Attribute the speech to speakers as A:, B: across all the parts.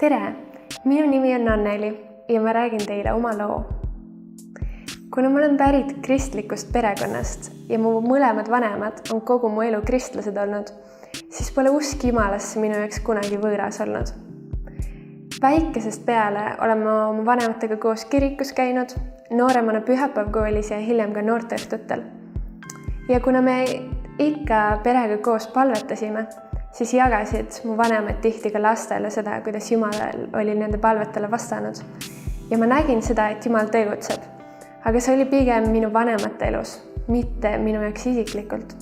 A: Tere! Minu nimi on Anneli ja ma räägin teile oma loo. Kuna ma olen pärit kristlikust perekonnast ja mu mõlemad vanemad on kogu mu elu kristlased olnud, siis pole usk Jumalasse minu jaoks kunagi võõras olnud. Väikesest peale olen ma oma vanematega koos kirikus käinud, nooremana pühapäevkoolis ja hiljem ka noorteõhtutel. Ja kuna me ikka perega koos palvetasime, siis jagasid mu vanemad tihti ka lastele seda, kuidas Jumal oli nende palvetele vastanud. Ja ma nägin seda, et Jumal tegutseb, aga see oli pigem minu vanemate elus, mitte minu jaoks isiklikult.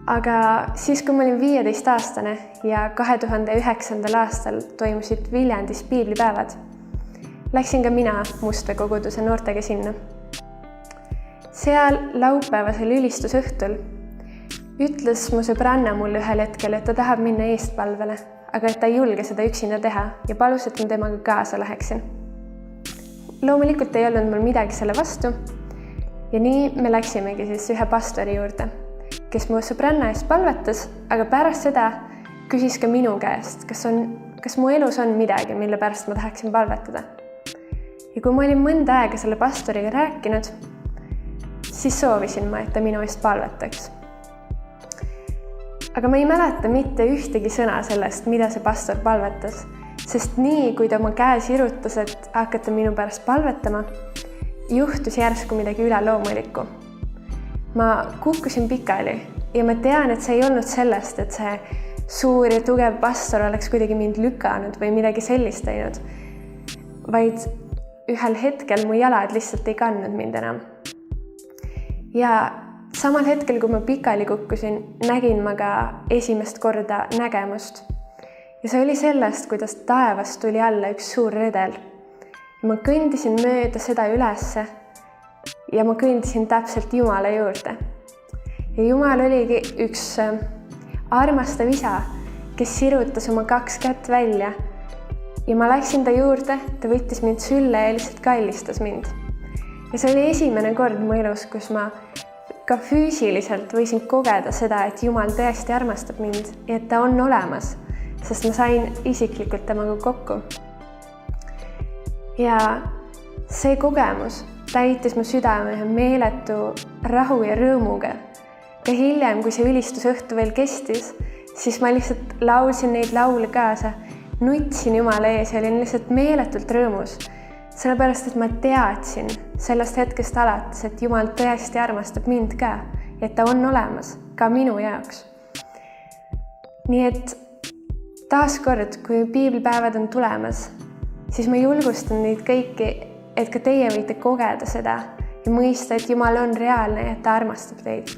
A: Aga siis, kui ma olin 15-aastane ja 2009. aastal toimusid Viljandis piiblipäevad, läksin ka mina Mustvee koguduse noortega sinna. Seal laupäevasel ülistusõhtul ütles mu sõbranna mulle ühel hetkel, et ta tahab minna eestpalvele, aga et ta ei julge seda üksinda teha ja palus, et ma temaga kaasa läheksin. Loomulikult ei olnud mul midagi selle vastu ja nii me läksimegi siis ühe pastori juurde, kes mu sõbranna eest palvetas, aga pärast seda küsis ka minu käest, kas mu elus on midagi, mille pärast ma tahaksin palvetada. Ja kui ma olin mõnda aega selle pastoriga rääkinud, siis soovisin ma, et ta minu eest palvetaks. Aga ma ei mäleta mitte ühtegi sõna sellest, mida see pastor palvetas, sest nii, kui ta oma käe sirutas, et hakata minu pärast palvetama, juhtus järsku midagi üleloomulikku. Ma kukkusin pikali ja ma tean, et see ei olnud sellest, et see suur ja tugev pastor oleks kuidagi mind lükanud või midagi sellist teinud, vaid ühel hetkel mu jalad lihtsalt ei kandnud mind enam. Ja samal hetkel, kui ma pikali kukkusin, nägin ma ka esimest korda nägemust. Ja see oli sellest, kuidas taevast tuli alla üks suur redel. Ja ma kõndisin mööda seda ülesse ja ma kõndisin täpselt Jumala juurde. Ja Jumal oligi üks armastav isa, kes sirutas oma 2 kätt välja. Ja ma läksin ta juurde, ta võttis mind sülle ja lihtsalt kallistas mind. Ja see oli esimene kord mu elus, kus ma ka füüsiliselt võisin kogeda seda, et Jumal tõesti armastab mind ja et ta on olemas, sest ma sain isiklikult temaga kokku. Ja see kogemus täitis mu südame ühe meeletu rahu ja rõõmuga. Ka hiljem, kui see ülistusõhtu veel kestis, siis ma lihtsalt laulsin neid laule kaasa, nutsin Jumala ees ja olin lihtsalt meeletult rõõmus. Sellepärast, et ma teadsin sellest hetkest alates, et Jumal tõesti armastab mind ka, et ta on olemas, ka minu jaoks. Nii et taaskord, kui piiblipäevad on tulemas, siis ma julgustan neid kõiki, et ka teie võite kogeda seda ja mõista, et Jumal on reaalne ja ta armastab teid.